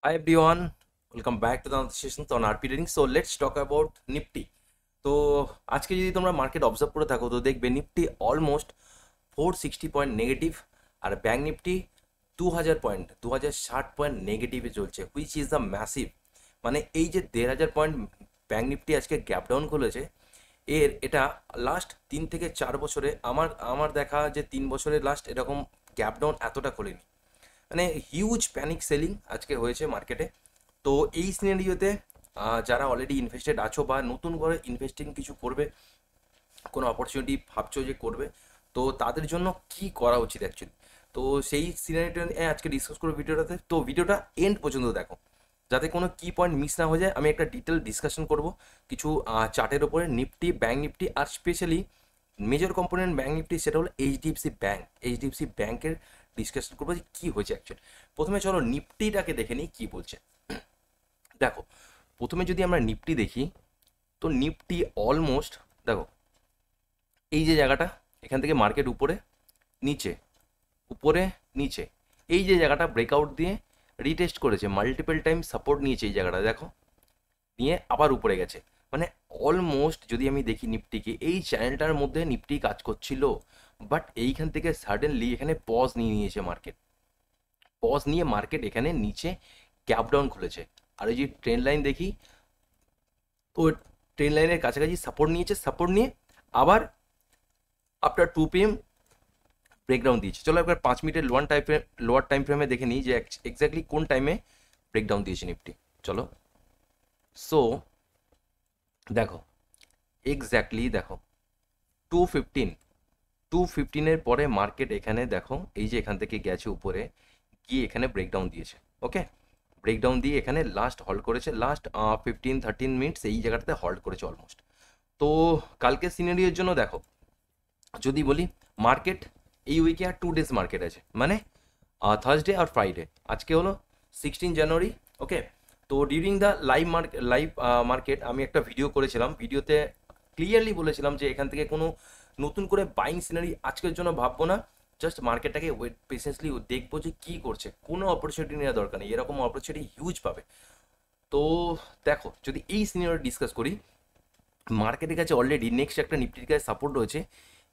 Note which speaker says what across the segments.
Speaker 1: Hi everyone, welcome back to the another session on RP trading. So let's talk about Nifty. তো আজকে যদি তোমরা market observe করে থাকো তো দেখবে নিফটি অলমোস্ট 460 পয়েন্ট নেগেটিভ আর ব্যাঙ্ক নিফটি 2000 পয়েন্ট 2060 পয়েন্ট নেগেটিভে চলছে হুইচ ইজ দ্য ম্যাসিভ। মানে এই যে 1500 পয়েন্ট ব্যাঙ্ক নিফটি আজকে গ্যাপ ডাউন খুলেছে, এটা লাস্ট 3 থেকে 4 বছরে আমার আমার দেখা যে 3 বছরে লাস্ট এরকম গ্যাপ ডাউন এতটা খোলেনি। মানে হিউজ প্যানিক সেলিং আজকে হয়েছে মার্কেটে। তো এই সিনারিওতে যারা অলরেডি ইনভেস্টেড আছো বা নতুন করে ইনভেস্টিং কিছু করবে, কোনো অপরচুনিটি ভাবছো যে করবে, তো তাদের জন্য কি করা উচিত অ্যাকচুয়ালি। তো সেই সিনারিটা নিয়ে আজকে ডিসকাস করবো ভিডিওটাতে। তো ভিডিওটা এন্ড পর্যন্ত দেখো যাতে কোনো কি পয়েন্ট মিস না হয়ে যায়। আমি একটা ডিটেল ডিসকাশন করব কিছু চার্টের ওপরে, নিফটি, ব্যাঙ্ক নিফটি, আর specially major component bank Nifty সেটা হলো এইচডিএফসি ব্যাঙ্ক। এইচডিএফসি ব্যাঙ্কের ডিসকাশন করবো যে কী হয়েছে অ্যাকচুয়ালি। প্রথমে চলো নিফটিটাকে দেখে নিই কী বলছে। দেখো, প্রথমে যদি আমরা নিফটি দেখি তো নিফটি অলমোস্ট দেখো এই যে জায়গাটা, এখান থেকে মার্কেট উপরে নিচে উপরে নিচে, এই যে জায়গাটা ব্রেকআউট দিয়ে রিটেস্ট করেছে, মাল্টিপল টাইম সাপোর্ট নিয়েছে এই জায়গাটা দেখো, নিয়ে আবার উপরে গেছে। মানে অলমোস্ট যদি আমি দেখি নিফটিকে, এই চ্যানেলটার মধ্যে নিফটি কাজ করছিল, বাট এইখান থেকে সাডেনলি এখানে পজ নিয়ে নিয়েছে মার্কেট। পজ নিয়ে মার্কেট এখানে নিচে গ্যাপ ডাউন খুলেছে। আর এই যে ট্রেন লাইন দেখি, তো ট্রেন লাইনের কাছাকাছি সাপোর্ট নিয়েছে, সাপোর্ট নিয়ে আবার আফটার 2 PM ব্রেকডাউন দিয়েছে। চলো একবার 5 মিনিটের লোয়ার টাইম ফ্রেমে দেখে নিই যে এক্স্যাক্টলি কোন টাইমে ব্রেকডাউন দিয়েছে নিফটি। চলো, সো দেখো এক্স্যাক্টলি দেখো 2:15, 2:15-এর পরে মার্কেট এখানে দেখো এই যে এখান থেকে গেছে উপরে গিয়ে এখানে ব্রেকডাউন দিয়েছে। ওকে, ব্রেকডাউন দিয়ে এখানে লাস্ট হল্ড করেছে, লাস্ট 15-13 মিনিটস এই জায়গাটাতে হল্ড করেছে অলমোস্ট। তো কালকে সিনারিওর জন্য দেখো যদি বলি, মার্কেট এই উইকে আর 2 ডেজ মার্কেট আছে, মানে থার্সডে আর ফ্রাইডে। আজকে হলো 16 জানুয়ারি। ওকে, তো ডিউরিং দ্য লাইভ মার্কেট আমি একটা ভিডিও করেছিলাম, ভিডিওতে ক্লিয়ারলি বলেছিলাম যে এখান থেকে কোনো নতুন করে বাইং সিনারি আজকের জন্য ভাববো না, জাস্ট মার্কেটটাকে ওয়েট পেশেন্সলি দেখবো যে কী করছে। কোনো অপরচুনিটি নেওয়া দরকার নেই, এরকম অপরচুনিটি হিউজ পাবে। তো দেখো যদি এই সিনারিও ডিসকাস করি, মার্কেটের কাছে অলরেডি নেক্সট একটা নিফটির কাছে সাপোর্ট রয়েছে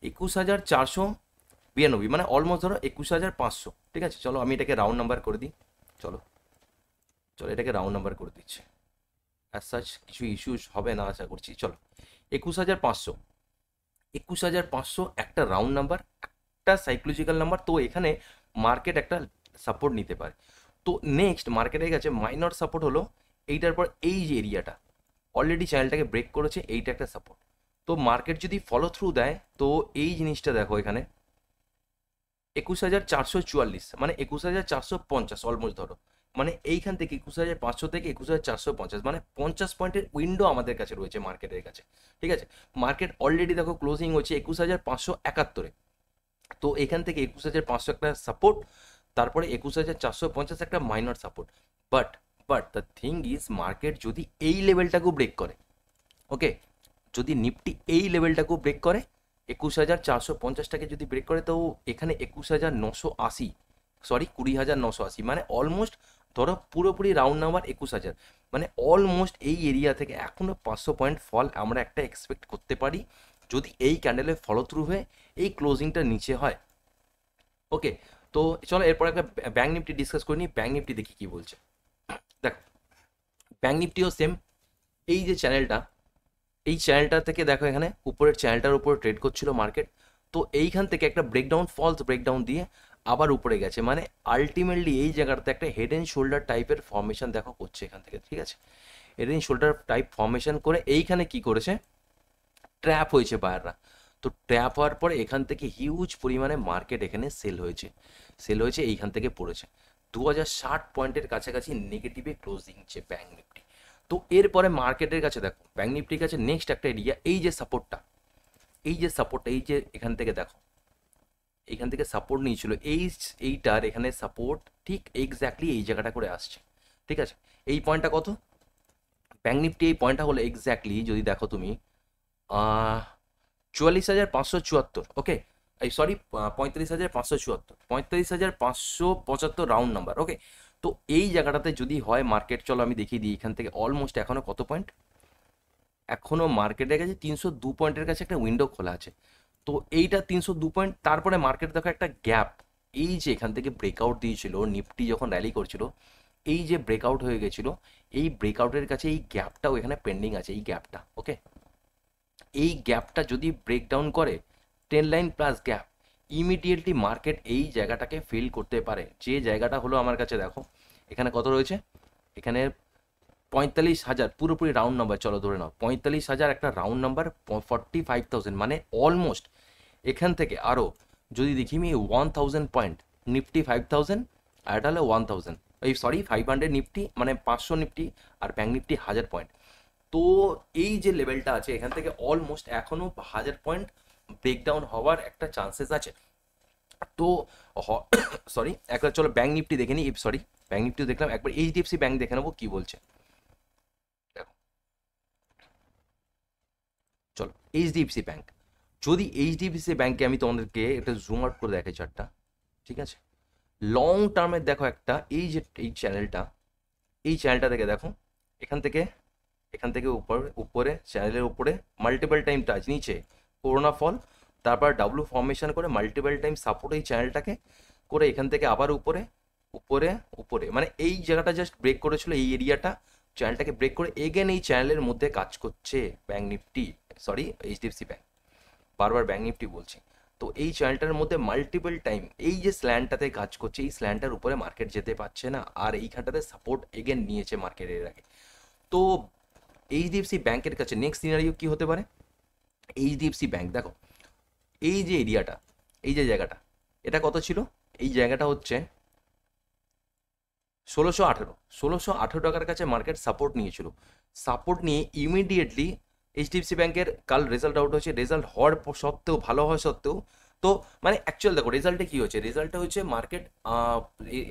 Speaker 1: 21,492, মানে অলমোস্ট ধরো 21,500। ঠিক আছে, চলো আমি এটাকে রাউন্ড নাম্বার করে দিই। চলো চলো এটাকে রাউন্ড নাম্বার করে দিচ্ছি, অ্যাজ সাচ কিছু ইস্যুস হবে না আশা করছি। চলো 21,500, 21,500 একটা রাউন্ড নাম্বার, একটা সাইকোলজিক্যাল নাম্বার। তো এখানে মার্কেট একটা সাপোর্ট নিতে পারে। তো নেক্সট মার্কেটের কাছে মাইনর সাপোর্ট হলো এইটার পর এই যে এরিয়াটা, অলরেডি চ্যানেলটাকে ব্রেক করেছে, এইটা একটা সাপোর্ট। তো মার্কেট যদি ফলো থ্রু দেয় তো এই জিনিসটা দেখো এখানে 21,444, মানে 21,450 অলমোস্ট ধরো, মানে এইখান থেকে 21,500 থেকে 21,450, মানে 50 পয়েন্টের উইন্ডো আমাদের কাছে রয়েছে মার্কেটের কাছে। ঠিক আছে, মার্কেট অলরেডি দেখো ক্লোজিং হচ্ছে 21,571। তো এখান থেকে 21,500 একটা সাপোর্ট, তারপরে 21,450 একটা minor support. But but the thing is, market যদি এই লেভেলটাকেও ব্রেক করে, ওকে, যদি নিফটি এই লেভেলটাকেও ব্রেক করে, 21,450টাকে যদি ব্রেক করে, তো এখানে 21,980, সরি 20,980, মানে অলমোস্ট ধরো পুরোপুরি রাউন্ড নাম্বার 21,000, মানে অলমোস্ট এই এরিয়া থেকে এখনও 500 পয়েন্ট ফল আমরা একটা এক্সপেক্ট করতে পারি যদি এই ক্যান্ডেলের ফলো থ্রু হয়ে এই ক্লোজিংটা নিচে হয়। ওকে, তো চলো এরপর একটা ব্যাঙ্ক নিফটি ডিসকাস করে নিই। ব্যাঙ্ক নিফটি দেখি কি বলছে। দেখো ব্যাঙ্ক নিফটিও সেম, এই যে চ্যানেলটা, এই চ্যানেলটা থেকে দেখো এখানে উপরের চ্যানেলটার উপরে ট্রেড করছিল মার্কেট। তো এইখান থেকে একটা ব্রেকডাউন, ফলস ব্রেকডাউন দিয়ে আবার উপরে গেছে, মানে আলটিমেটলি এই জায়গাটাতে একটা হেড অ্যান্ড শোল্ডার টাইপের ফর্মেশন দেখো করছে এখান থেকে। ঠিক আছে, head and shoulder type formation করে এইখানে কি করেছে, ট্র্যাপ হয়েছে বায়াররা। তো ট্র্যাপ হওয়ার পরে এখান থেকে হিউজ পরিমাণে মার্কেট এখানে সেল হয়েছে এইখান থেকে পড়েছে 2060 পয়েন্টের কাছাকাছি নেগেটিভে ক্লোজিং যে ব্যাঙ্ক নিফটি। তো এরপরে মার্কেটের কাছে দেখো ব্যাঙ্ক নিফটির কাছে নেক্সট একটা এরিয়া, এই যে সাপোর্টটা, এই যে এখান থেকে দেখো, এখান থেকে সাপোর্ট নিয়েছিল, এইটার এখানে সাপোর্ট ঠিক এক্স্যাক্টলি এই জায়গাটা করে আসছে। ঠিক আছে, এই পয়েন্টটা কত, ব্যাঙ্ক নিফটি এই পয়েন্টটা হলো এক্স্যাক্টলি যদি দেখো তুমি 44,574। ওকে, এই সরি 45,574, 45,575 রাউন্ড নাম্বার। ওকে, তো এই জায়গাটাতে যদি হয় মার্কেট, চলো আমি দেখিয়ে দিই এখান থেকে অলমোস্ট এখনো কত পয়েন্ট, এখনো মার্কেটের কাছে 302 পয়েন্টের কাছে একটা উইন্ডো খোলা আছে। তো এইটা 302 পয়েন্ট, তারপরে মার্কেট দেখো একটা গ্যাপ, এই যে এখান থেকে ব্রেকআউট দিয়েছিল নিফটি যখন র্যালি করছিল, এই যে ব্রেকআউট হয়ে গেছিল, এই ব্রেকআউটের কাছে এই গ্যাপটাও এখানে পেন্ডিং আছে, এই গ্যাপটা। ওকে, এই গ্যাপটা যদি ব্রেকডাউন করে 10 line plus gap, immediately market এই জায়গাটাকে ফিল করতে পারে। যে জায়গাটা হলো আমার কাছে দেখো এখানে কত রয়েছে, এখানে 45,000, পুরোপুরি রাউন্ড নাম্বার, চলো ধরে নাও 45,000 একটা রাউন্ড নাম্বার, 45,000 মানে অলমোস্ট এখান থেকে আরও যদি দেখি আমি 1,000 পয়েন্ট, নিফটি 5,000 আর এটা হলো 1,000, এই সরি 500 নিফটি মানে 500 নিফটি, আর ব্যাঙ্ক নিফটি 1,000 পয়েন্ট। তো এই যে লেভেলটা আছে এখান থেকে অলমোস্ট এখনো 1,000 পয়েন্ট ব্রেকডাউন হওয়ার একটা চান্সেস আছে। তো সরি একবার চলো ব্যাঙ্ক নিফটি দেখে নিই, সরি ব্যাঙ্ক নিফটি দেখলাম, একবার এইচডিএফসি ব্যাঙ্ক দেখে নেবো কি বলছে। দেখো চলো এইচডিএফসি ব্যাঙ্ক, যদি এইচডিএফসি ব্যাঙ্কে আমি তোমাদেরকে একটা জুম আউট করে দেখাই চারটা, ঠিক আছে, লং টার্মের দেখো একটা, এই যে এই চ্যানেলটা, এই চ্যানেলটা থেকে দেখো এখান থেকে উপরে চ্যানেলের উপরে মাল্টিপল টাইম টাচ, নিচে করোনা ফল, তারপর ডাব্লু ফর্মেশন করে মাল্টিপল টাইম সাপোর্ট এই চ্যানেলটাকে করে, এখান থেকে আবার উপরে উপরে উপরে, মানে এই জায়গাটা জাস্ট ব্রেক করেছিল, এই এরিয়াটা চ্যানেলটাকে ব্রেক করে এগেন এই চ্যানেলের মধ্যে কাজ করছে bank Nifty, sorry HDFC bank, বারবার ব্যাঙ্ক নিফটি বলছি। তো এই চ্যানেলটার মধ্যে মাল্টিপল টাইম এই যে স্ল্যান্ডটাতে কাজ করছে, এই স্ল্যান্ডটার উপরে মার্কেট যেতে পারছে না, আর এইখানটাতে সাপোর্ট এগেন নিয়েছে মার্কেটের আগে। তো এইচডিএফসি ব্যাংকের কাছে নেক্সট সিনারিও কি হতে পারে, এইচডিএফসি ব্যাংক দেখো এই যে এরিয়াটা, এই যে জায়গাটা, এটা কত ছিল, এই জায়গাটা হচ্ছে ১৬১৮ টাকার কাছে মার্কেট সাপোর্ট নিয়েছিল। সাপোর্ট নিয়ে ইমিডিয়েটলি এইচডিএফসি ব্যাংকের কাল রেজাল্ট আউট হয়েছে, রেজাল্ট হওয়ার সত্ত্বেও, ভালো হওয়া সত্ত্বেও, তো মানে অ্যাকচুয়াল দেখো রেজাল্টে কি হয়েছে, রেজাল্টটা হচ্ছে মার্কেট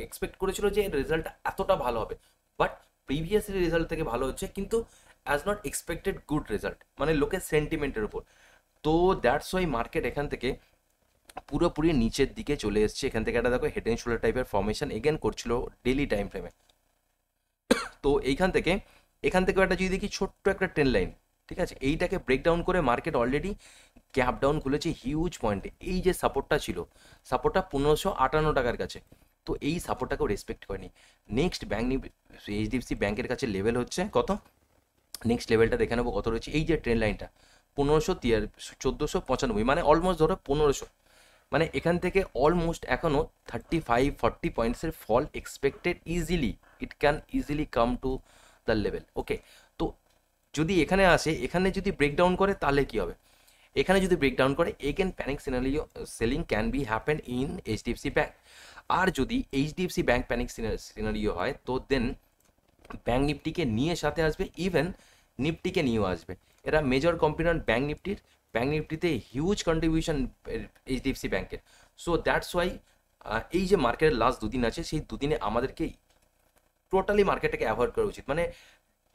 Speaker 1: এক্সপেক্ট করেছিল যে রেজাল্ট এতটা ভালো হবে, বাট প্রিভিয়াসলি রেজাল্ট থেকে ভালো হচ্ছে, কিন্তু as not expected good result, মানে লোকের সেন্টিমেন্টের উপর। তো দ্যাটস ওয়াই মার্কেট এখান থেকে পুরোপুরি নিচের দিকে চলে এসছে। এখান থেকে একটা দেখো হেড অ্যান্ড শোল্ডার টাইপের ফর্মেশন এগেন করছিল ডেলি টাইম ফ্রেমে। তো এখান থেকে একটা যদি দেখি ছোট্ট একটা 10 লাইন, ঠিক আছে, এইটাকে ব্রেকডাউন করে মার্কেট অলরেডি গ্যাপ ডাউন খুলেছে হিউজ পয়েন্টে। এই যে সাপোর্টটা ছিল, সাপোর্টটা 1558 টাকার কাছে, তো এই সাপোর্টটাকেও রেসপেক্ট করেনি। নেক্সট ব্যাঙ্ক এইচডিএফসি ব্যাংকের কাছে লেভেল হচ্ছে কত, নেক্সট লেভেলটা দেখে নেবো কত রয়েছে, এই যে ট্রেন লাইনটা 1495, মানে অলমোস্ট ধরো 1500, মানে এখান থেকে অলমোস্ট এখনও 35-40 পয়েন্টসের fall expected easily, it can easily come to the level. Okay, তো যদি এখানে আসে, এখানে যদি ব্রেকডাউন করে তাহলে কি হবে, এখানে যদি ব্রেকডাউন করে again panic scenario selling can be happen in HDFC bank. আর যদি এইচডিএফসি ব্যাংক প্যানিক সিনারিও হয়, তো দেন ব্যাঙ্ক নিফটিকে নিয়ে সাথে আসবে, ইভেন নিফটিকে নিয়েও আসবে। এরা মেজর কম্পোনেন্ট ব্যাঙ্ক নিফটির, ব্যাঙ্ক নিফটিতে হিউজ কন্ট্রিবিউশন এইচডিএফসি ব্যাংকের। সো দ্যাটস ওয়াই এই যে মার্কেটের লাস্ট দুদিন আছে, সেই দুদিনে আমাদেরকে টোটালি মার্কেটটাকে অ্যাভয়েড করা উচিত, মানে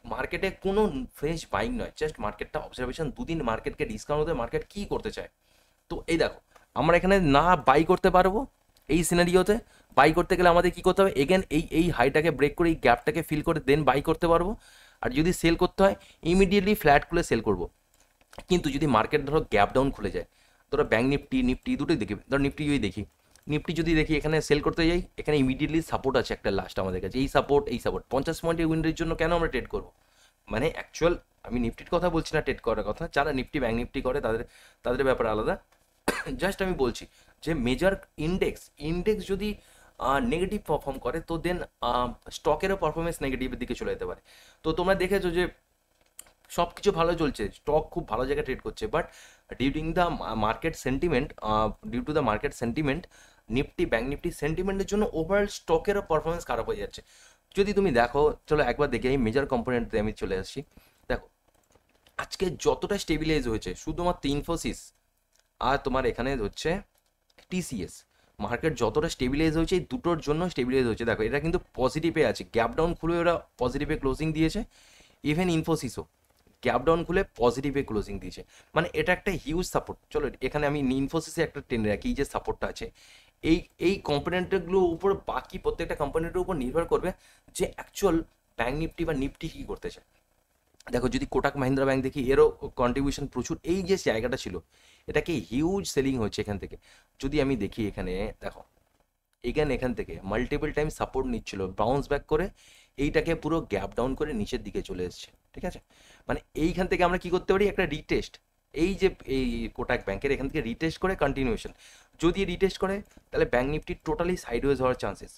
Speaker 1: মার্কেটে কোনো ফ্রেশ বাইং নয়, জাস্ট মার্কেটটা অবজারভেশন, দুদিন মার্কেটকে ডিসকাউন্ট হতে মার্কেট কী করতে চায়। তো এই দেখো আমরা এখানে না বাই করতে পারবো, এই সিনারিওতে বাই করতে গেলে আমাদের কি করতে হবে, এগেন এই হাইটাকে ব্রেক করে এই গ্যাপটাকে ফিল করে দেন বাই করতে পারবো। আর যদি সেল করতে হয় ইমিডিয়েটলি ফ্ল্যাট খুলে সেল করব। কিন্তু যদি মার্কেট ধরো গ্যাপ ডাউন খুলে যায়, ধরো ব্যাঙ্ক নিফটি দুটোই দেখি, ধরো নিফটি যদি দেখি এখানে সেল করতে যাই, এখানে ইমিডিয়েটলি সাপোর্ট আছে একটা লাস্ট আমাদের কাছে, এই সাপোর্ট 50 পয়েন্টের উইন্ডের জন্য কেন আমরা ট্রেড করবো, মানে অ্যাকচুয়াল আমি নিফটির কথা বলছি না, ট্রেড করার কথা, যারা নিফটি ব্যাঙ্ক নিফটি করে তাদের ব্যাপার আলাদা। জাস্ট আমি বলছি যে মেজর ইন্ডেক্স যদি নেগেটিভ পারফর্ম করে, তো দেন স্টকেরও পারফরমেন্স নেগেটিভের দিকে চলে যেতে পারে। তো তোমরা দেখেছো যে সব কিছু ভালো চলছে, স্টক খুব ভালো জায়গায় ট্রেড করছে, but due to the market sentiment Nifty bank Nifty সেন্টিমেন্টের জন্য ওভারঅল স্টকেরও পারফরমেন্স খারাপ হয়ে যাচ্ছে। যদি তুমি দেখো, চলো একবার দেখি এই মেজর কম্পোনেন্টে আমি চলে আসছি। দেখো আজকে যতটা স্টেবিলাইজ হয়েছে শুধুমাত্র ইনফোসিস আর তোমার এখানে হচ্ছে টিসিএস, মার্কেট যতটা স্টেবিলাইজ হয়েছে এই দুটোর জন্য স্টেবিলাইজ হয়েছে। দেখো এটা কিন্তু পজিটিভে আছে, গ্যাপ ডাউন খুলে ওরা পজিটিভে ক্লোজিং দিয়েছে, ইভেন ইনফোসিসও গ্যাপ ডাউন খুলে পজিটিভে ক্লোজিং দিয়েছে, মানে এটা একটা হিউজ সাপোর্ট। চলো এখানে আমি ইনফোসিসে একটা টেনে রাখি, এই যে সাপোর্টটা আছে, এই এই কম্পোনেন্টগুলোর উপর বাকি প্রত্যেকটা কম্পোনেন্টের উপর নির্ভর করবে যে অ্যাকচুয়াল ব্যাঙ্ক নিফটি বা নিফটি কী করতে চায়। দেখো যদি কোটাক মাহিন্দ্রা ব্যাংক দেখি, এরও কন্ট্রিবিউশন প্রচুর, এই যে জায়গাটা ছিল এটাকে হিউজ সেলিং হচ্ছে এখান থেকে। যদি আমি দেখি এখানে দেখো, এখান থেকে মাল্টিপল টাইম সাপোর্ট নিচ্ছিল, বাউন্স ব্যাক করে এইটাকে পুরো গ্যাপ ডাউন করে নিচের দিকে চলে এসছে, ঠিক আছে। মানে এইখান থেকে আমরা কি করতে পারি, একটা রিটেস্ট, এই যে এই কোটাক ব্যাংকের এখান থেকে রিটেস্ট করে কন্টিনিউশন, যদি রিটেস্ট করে তাহলে ব্যাঙ্ক নিফটি টোটালি সাইডওয়েজ হওয়ার চান্সেস।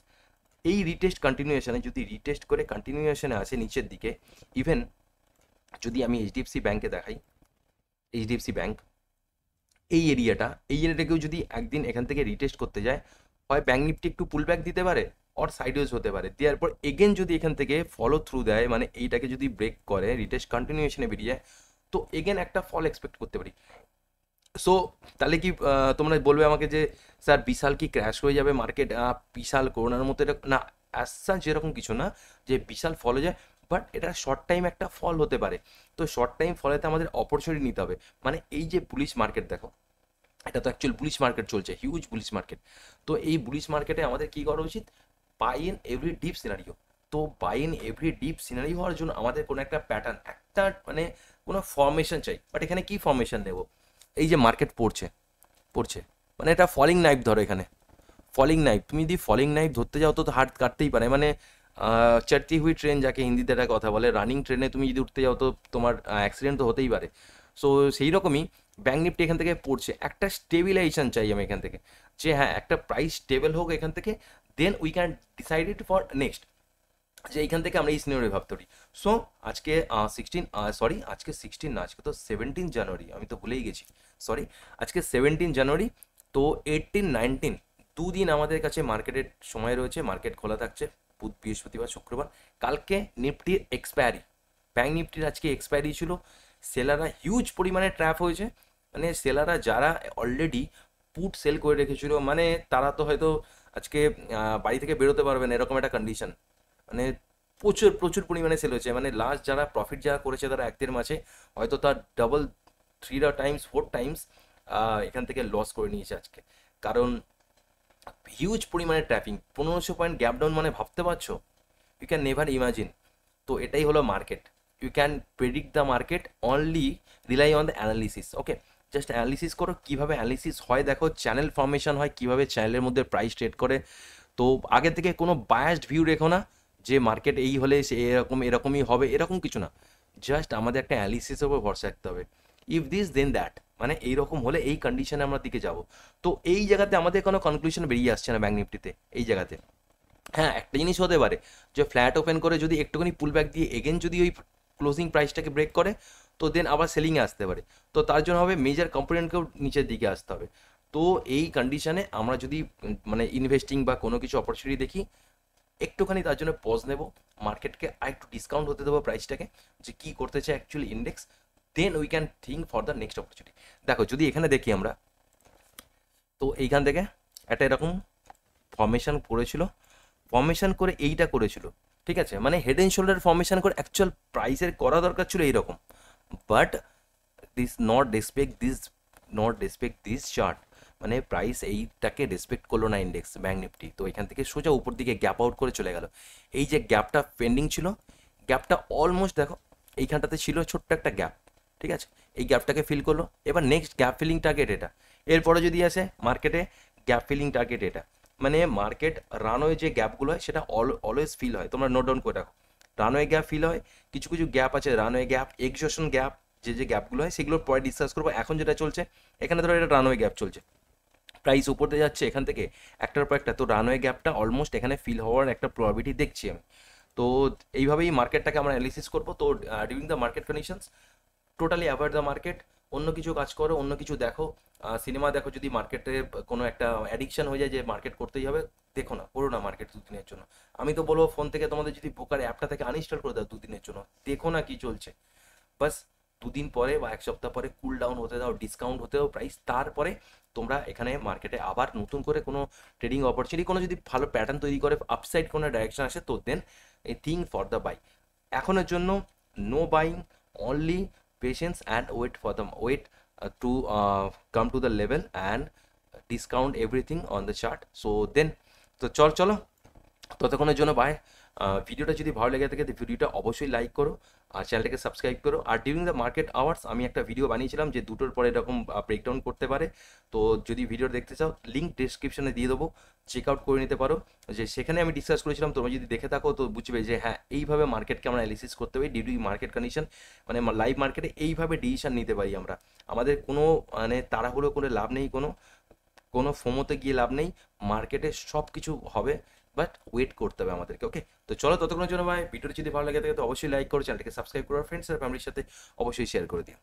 Speaker 1: এই রিটেস্ট কন্টিনিউশনে, যদি রিটেস্ট করে কন্টিনিউশনে আসে নিচের দিকে, ইভেন যদি আমি এইচডিএফসি ব্যাংকে দেখাই, এইচডিএফসি ব্যাংক এই এরিয়াটাকেও যদি একদিন এখান থেকে রিটেস্ট করতে যায়, হয় ব্যাঙ্ক নিফটি একটু পুল ব্যাক দিতে পারে, অর সাইডওয়েজ হতে পারে, দেওয়ার পর এগেন যদি এখান থেকে ফলো থ্রু দেয়, মানে এইটাকে যদি ব্রেক করে রিটেস্ট কন্টিনিউশনে বেরিয়ে যায়, তো এগেন একটা ফল এক্সপেক্ট করতে পারি। সো তাহলে কি তোমরা বলবে আমাকে যে স্যার বিশাল কি ক্র্যাশ হয়ে যাবে মার্কেট, বিশাল করোনার মতো এরকম না, অ্যাজ যেরকম কিছু না যে বিশাল ফল হয়ে যায়, বাট এটা শর্ট টাইম একটা ফল হতে পারে। তো শর্ট টাইম ফলেতে আমাদের অপরচুনিটি নিতে হবে। মানে এই যে বুলিশ মার্কেট দেখো, এটা তো অ্যাকচুয়াল বুলিশ মার্কেট চলছে, হিউজ বুলিশ মার্কেট। তো এই বুলিশ মার্কেটে আমাদের কী করা উচিত, buy in every dip scenario. তো buy in every dip scenario হওয়ার জন্য আমাদের কোনো একটা প্যাটার্ন, একটা মানে কোনো ফর্মেশন চাই। বাট এখানে কি ফর্মেশন নেব, এই যে মার্কেট পড়ছে পড়ছে মানে এটা ফলিং নাইফ ধরো, এখানে ফলিং নাইফ, তুমি যদি ফলিং নাইফ ধরতে যাও তো হাত কাটতেই পারে। মানে চড়তি হুই ট্রেন যাকে হিন্দিতে একটা কথা বলে, রানিং ট্রেনে তুমি যদি উঠতে যাও তো তোমার অ্যাক্সিডেন্ট তো হতেই পারে। সো সেই রকমই ব্যাঙ্ক নিফটি এখান থেকে পড়ছে, একটা স্টেবিলাইজেশন চাই আমি এখান থেকে, যে হ্যাঁ একটা প্রাইস স্টেবল হোক এখান থেকে, then we can decide it for next, যে এইখান থেকে আমরা এই সিনারিও ভাবতে পারি। সো আজকে আজকে 16 না, আজকে তো 17 জানুয়ারি, আমি তো ভুলেই গেছি, সরি। আজকে 17 জানুয়ারি, তো 18-19 দুদিন আমাদের কাছে মার্কেটের সময় রয়েছে, মার্কেট খোলা থাকছে বুধ বৃহস্পতিবার শুক্রবার। কালকে নিফটির এক্সপায়ারি, ব্যাঙ্ক নিফটির আজকে এক্সপায়ারি ছিল। সেলাররা হিউজ পরিমাণে ট্র্যাপ হয়েছে, মানে সেলাররা যারা অলরেডি পুট সেল করে রেখেছিল, মানে তারা তো হয়তো আজকে বাড়ি থেকে বেরোতে পারবে না, এরকম একটা কন্ডিশন। মানে প্রচুর প্রচুর পরিমাণে সেল হয়েছে, মানে লাস্ট যারা প্রফিট যারা করেছে তারা একদের মাঝে হয়তো তার ডাবল 3 টাইমস 4 টাইমস এখান থেকে লস করে নিয়েছে আজকে। কারণ হিউজ পরিমাণে ট্র্যাপিং, 1500 পয়েন্ট গ্যাপ ডাউন, মানে ভাবতে পারছো, ইউ ক্যান নেভার ইমাজিন। তো এটাই হলো market, you can predict the market only rely on the analysis. Okay, just analysis করো, কীভাবে অ্যানালিসিস হয় দেখো, চ্যানেল ফর্মেশন হয় কীভাবে, চ্যানেলের মধ্যে প্রাইস ট্রেড করে। তো আগে থেকে কোনো বায়াসড ভিউ রেখো না যে মার্কেট এই হলে সে এরকমই হবে, এরকম কিছু না। জাস্ট আমাদের একটা অ্যানালিসিসের উপর ভরসা রাখতে হবে, ইফ দিস দেন দ্যাট, মানে এইরকম হলে এই কন্ডিশনে আমরা দিকে যাব। তো এই জায়গাতে আমাদের কোনো কনক্লুশন বেরিয়ে আসছে না ব্যাঙ্ক নিফটিতে এই জায়গাতে। হ্যাঁ একটা জিনিস হতে পারে যে ফ্ল্যাট ওপেন করে যদি একটুখানি পুল ব্যাক দিয়ে এগেন যদি ওই ক্লোজিং প্রাইসটাকে ব্রেক করে, তো দেন আবার সেলিংয়ে আসতে পারে। তো তার জন্য হবে মেজর কম্পোনেন্টকেও নিচের দিকে আসতে হবে। তো এই কন্ডিশনে আমরা যদি মানে ইনভেস্টিং বা কোনো কিছু অপরচুনিটি দেখি, একটুখানি তার জন্য পজ নেব, মার্কেটকে আর একটু ডিসকাউন্ট হতে দেবো প্রাইসটাকে, যে কী করতে চাই actually index, then we can think for the next opportunity. দেখো যদি এখানে দেখি আমরা, তো এইখান থেকে একটা এরকম ফর্মেশন করেছিল, ফর্মেশন করে এইটা করেছিল, ঠিক আছে, মানে হেড অ্যান্ড শোল্ডার ফর্মেশন করে অ্যাকচুয়াল প্রাইসের করা দরকার ছিল এইরকম, but not respect this chart, মানে প্রাইস এইটাকে রেসপেক্ট করলো না ইন্ডেক্স ব্যাঙ্ক নিফটি। তো এখান থেকে সোজা উপর দিকে গ্যাপ আউট করে চলে গেল। এই যে গ্যাপটা পেন্ডিং ছিল, গ্যাপটা অলমোস্ট দেখো এইখানটাতে ছিল ছোট্ট একটা গ্যাপ, ঠিক আছে, এই গ্যাপটাকে ফিল করলো। এবার নেক্সট গ্যাপ ফিলিং টার্গেট এটা, এরপরে যদি আসে মার্কেটে গ্যাপ ফিলিং টার্গেট এটা, মানে মার্কেট রানওয়ে যে গ্যাপগুলো হয় সেটা অলওয়েজ ফিল হয়, তোমরা নোট ডাউন করে রাখো। রানওয়ে গ্যাপ ফিল হয়, কিছু কিছু গ্যাপ আছে রানওয়ে গ্যাপ, এক্সজশন গ্যাপ, যে গ্যাপগুলো হয় সেগুলোর পরে ডিসকাস করবো। এখন যেটা চলছে এখানে ধরো এটা রানওয়ে গ্যাপ চলছে, প্রাইস উপর দিয়ে যাচ্ছে এখান থেকে একটার পর একটা, তো রানওয়ে গ্যাপটা অলমোস্ট এখানে ফিল হওয়ার একটা প্রবাবিলিটি দেখছি আমি। তো এইভাবেই মার্কেটটাকে আমরা অ্যানালিসিস করবো। তো during the market conditions totally avoid the market, অন্য কিছু কাজ করো, অন্য কিছু দেখো, সিনেমা দেখো। যদি মার্কেটে কোনো একটা অ্যাডিকশন হয়ে যায় যে মার্কেট করতেই হবে, দেখো না, করো না মার্কেট দুদিনের জন্য। আমি তো বলবো ফোন থেকে তোমাদের যদি পোকার অ্যাপটা থেকে আনইনস্টল করে দাও দুদিনের জন্য, দেখো না কি চলছে, বাস দুদিন পরে বা এক সপ্তাহ পরে কুল ডাউন হতে দাও, ডিসকাউন্ট হতে দাও প্রাইস, তারপরে তোমরা এখানে মার্কেটে আবার নতুন করে কোনো ট্রেডিং অপরচুনিটি, কোনো যদি ভালো প্যাটার্ন তৈরি করে আপসাইড কোনো ডাইরেকশন আসে, তো দেন এই থিঙ্ক ফর দ্য বাই। এখনের জন্য no buying, only patience and wait to come to the level and discount everything on the chart. So then তো চলো ততক্ষণের জন্য বাই। ভিডিওটা যদি ভালো লেগে থাকে তো ভিডিওটা অবশ্যই লাইক করো আর চ্যানেলটাকে সাবস্ক্রাইব করো। আর ডিউরিং দ্য মার্কেট আওয়ার্স আমি একটা ভিডিও বানিয়েছিলাম যে দুটোর পরে এরকম ব্রেকডাউন করতে পারে। তো যদি ভিডিও দেখতে চাও লিঙ্ক ডিসক্রিপশনে দিয়ে দেবো, চেক আউট করে নিতে পারো। যে সেখানে আমি ডিসকাস করেছিলাম, তোমরা যদি দেখে থাকো তো বুঝবে যে হ্যাঁ এইভাবে মার্কেটকে আমরা অ্যানালিসিস করতে পারি ডিউ টু মার্কেট কন্ডিশন। মানে লাইভ মার্কেটে এইভাবে ডিসিশন নিতে পারি আমরা। আমাদের কোনো মানে তাড়াহুড়ো করে লাভ নেই, কোনো ফোমোতে গিয়ে লাভ নেই। মার্কেটে সব কিছু হবে, বাট ওয়েট করতে হবে আমাদেরকে। ওকে, তো চলো ততক্ষণের জন্য ভাই। ভিডিওটি যদি ভালো লাগে থাকে তো অবশ্যই লাইক করো, চ্যানেলটাকে সাবস্ক্রাইব করো, ফ্রেন্ডস আর ফ্যামিলির সাথে অবশ্যই শেয়ার করে দিও।